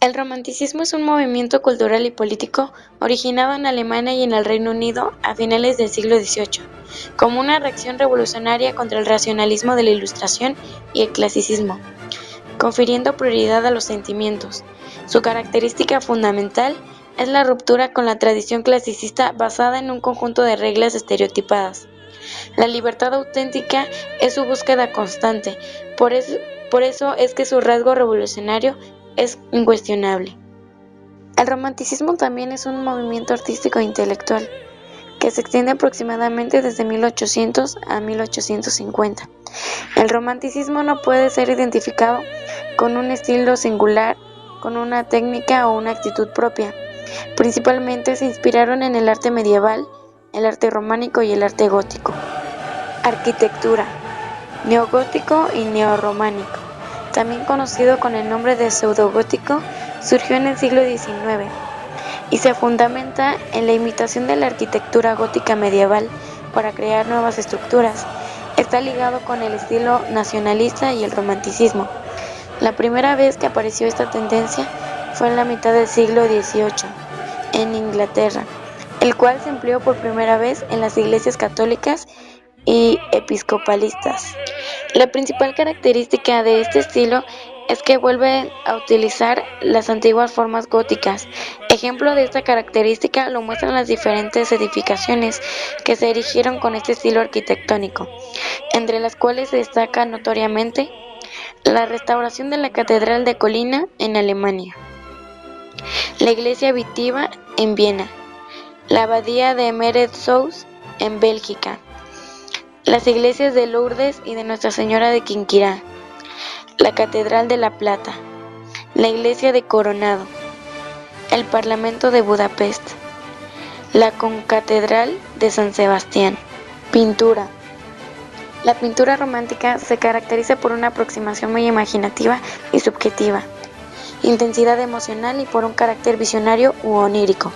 El romanticismo es un movimiento cultural y político originado en Alemania y en el Reino Unido a finales del siglo XVIII, como una reacción revolucionaria contra el racionalismo de la Ilustración y el clasicismo, confiriendo prioridad a los sentimientos. Su característica fundamental es la ruptura con la tradición clasicista basada en un conjunto de reglas estereotipadas. La libertad auténtica es su búsqueda constante, por eso es que su rasgo revolucionario es incuestionable. El romanticismo también es un movimiento artístico e intelectual que se extiende aproximadamente desde 1800 a 1850. El romanticismo no puede ser identificado con un estilo singular, con una técnica o una actitud propia. Principalmente se inspiraron en el arte medieval, el arte románico y el arte gótico. Arquitectura: neogótico y neorrománico, también conocido con el nombre de pseudogótico, surgió en el siglo XIX y se fundamenta en la imitación de la arquitectura gótica medieval para crear nuevas estructuras. Está ligado con el estilo nacionalista y el romanticismo. La primera vez que apareció esta tendencia fue en la mitad del siglo XVIII, en Inglaterra, el cual se empleó por primera vez en las iglesias católicas y episcopalistas. La principal característica de este estilo es que vuelve a utilizar las antiguas formas góticas. Ejemplo de esta característica lo muestran las diferentes edificaciones que se erigieron con este estilo arquitectónico, entre las cuales se destaca notoriamente la restauración de la Catedral de Colina en Alemania, la iglesia Vitiva en Viena, la abadía de Meretz en Bélgica, las iglesias de Lourdes y de Nuestra Señora de Quinquirá, la Catedral de La Plata, la iglesia de Coronado, el Parlamento de Budapest, la Concatedral de San Sebastián. Pintura. La pintura romántica se caracteriza por una aproximación muy imaginativa y subjetiva, intensidad emocional y por un carácter visionario u onírico.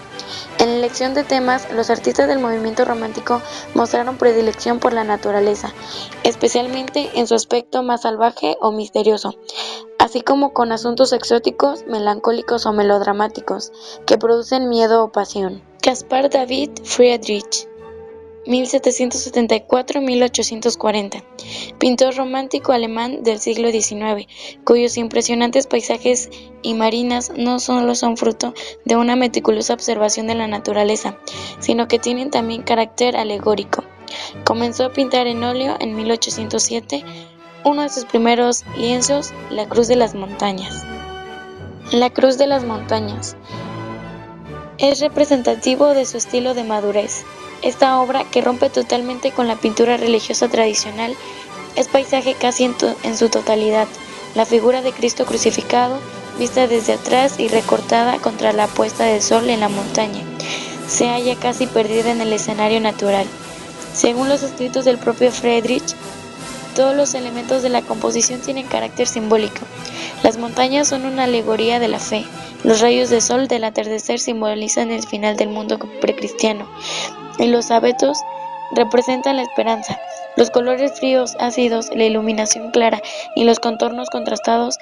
En la elección de temas, los artistas del movimiento romántico mostraron predilección por la naturaleza, especialmente en su aspecto más salvaje o misterioso, así como con asuntos exóticos, melancólicos o melodramáticos, que producen miedo o pasión. Caspar David Friedrich, 1774-1840, pintor romántico alemán del siglo XIX, cuyos impresionantes paisajes y marinas no solo son fruto de una meticulosa observación de la naturaleza, sino que tienen también carácter alegórico. Comenzó a pintar en óleo en 1807, uno de sus primeros lienzos, La Cruz de las Montañas. La Cruz de las Montañas es representativo de su estilo de madurez. Esta obra, que rompe totalmente con la pintura religiosa tradicional, es paisaje casi en su totalidad. La figura de Cristo crucificado, vista desde atrás y recortada contra la puesta del sol en la montaña, se halla casi perdida en el escenario natural. Según los escritos del propio Friedrich, todos los elementos de la composición tienen carácter simbólico. Las montañas son una alegoría de la fe. Los rayos de sol del atardecer simbolizan el final del mundo precristiano, y los abetos representan la esperanza. Los colores fríos, ácidos, la iluminación clara y los contornos contrastados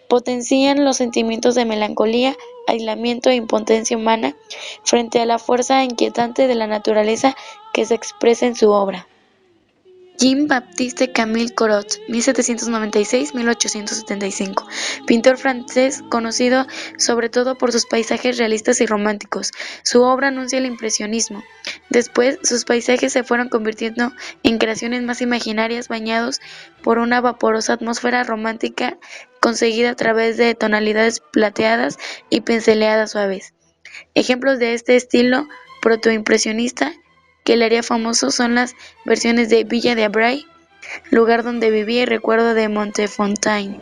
potencian los sentimientos de melancolía, aislamiento e impotencia humana frente a la fuerza inquietante de la naturaleza que se expresa en su obra. Jean-Baptiste Camille Corot, 1796-1875, pintor francés conocido sobre todo por sus paisajes realistas y románticos. Su obra anuncia el impresionismo. Después, sus paisajes se fueron convirtiendo en creaciones más imaginarias, bañados por una vaporosa atmósfera romántica conseguida a través de tonalidades plateadas y pinceladas suaves. Ejemplos de este estilo protoimpresionista que le haría famoso son las versiones de Villa de Arbray, lugar donde vivía y recuerdo de Montefontaine.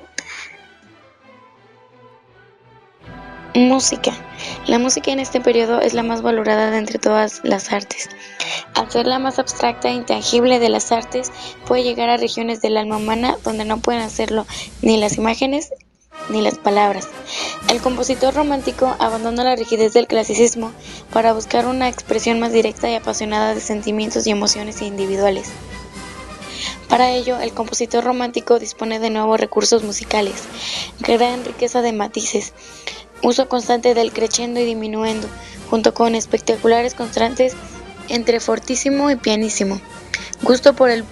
Música. La música en este periodo es la más valorada de entre todas las artes. Al ser la más abstracta e intangible de las artes, puede llegar a regiones del alma humana donde no pueden hacerlo ni las imágenes ni las palabras. El compositor romántico abandona la rigidez del clasicismo para buscar una expresión más directa y apasionada de sentimientos y emociones individuales. Para ello, el compositor romántico dispone de nuevos recursos musicales, gran riqueza de matices, uso constante del crescendo y diminuendo, junto con espectaculares contrastes entre fortissimo y pianissimo, gusto por el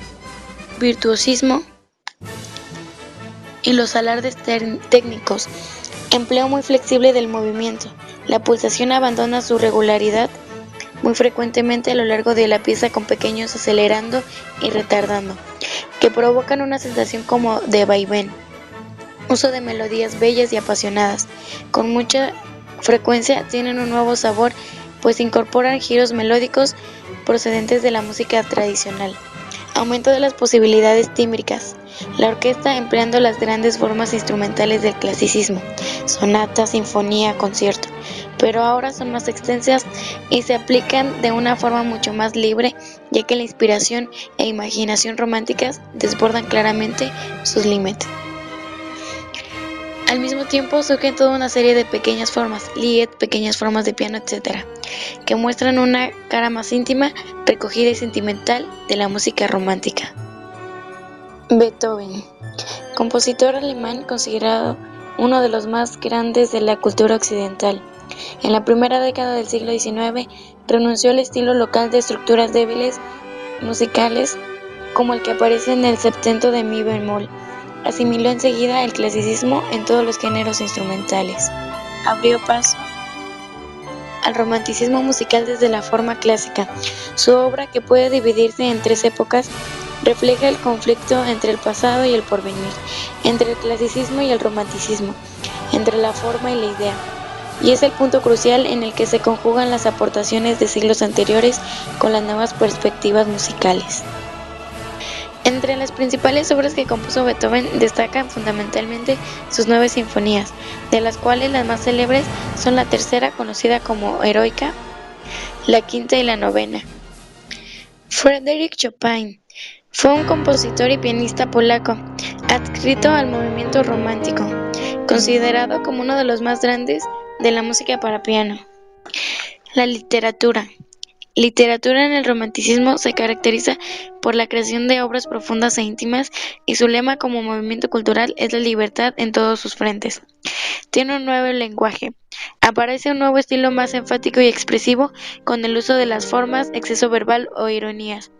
virtuosismo y los alardes técnicos, empleo muy flexible del movimiento. La pulsación abandona su regularidad muy frecuentemente a lo largo de la pieza con pequeños acelerando y retardando, que provocan una sensación como de vaivén. Uso de melodías bellas y apasionadas. Con mucha frecuencia tienen un nuevo sabor, pues incorporan giros melódicos procedentes de la música tradicional. Aumento de las posibilidades tímbricas. La orquesta empleando las grandes formas instrumentales del clasicismo, sonata, sinfonía, concierto, pero ahora son más extensas y se aplican de una forma mucho más libre, ya que la inspiración e imaginación románticas desbordan claramente sus límites. Al mismo tiempo surgen toda una serie de pequeñas formas, lied, pequeñas formas de piano, etc., que muestran una cara más íntima, recogida y sentimental de la música romántica. Beethoven, compositor alemán considerado uno de los más grandes de la cultura occidental. En la primera década del siglo XIX renunció al estilo local de estructuras débiles musicales como el que aparece en el septeto de mi bemol. Asimiló enseguida el clasicismo en todos los géneros instrumentales. Abrió paso al romanticismo musical desde la forma clásica. Su obra, que puede dividirse en tres épocas, refleja el conflicto entre el pasado y el porvenir, entre el clasicismo y el romanticismo, entre la forma y la idea, y es el punto crucial en el que se conjugan las aportaciones de siglos anteriores con las nuevas perspectivas musicales. Entre las principales obras que compuso Beethoven destacan fundamentalmente sus 9 sinfonías, de las cuales las más célebres son la tercera, conocida como Heroica, la quinta y la novena. Frédéric Chopin fue un compositor y pianista polaco, adscrito al movimiento romántico, considerado como uno de los más grandes de la música para piano. La literatura. Literatura en el romanticismo se caracteriza por la creación de obras profundas e íntimas, y su lema como movimiento cultural es la libertad en todos sus frentes. Tiene un nuevo lenguaje. Aparece un nuevo estilo más enfático y expresivo, con el uso de las formas, exceso verbal o ironías.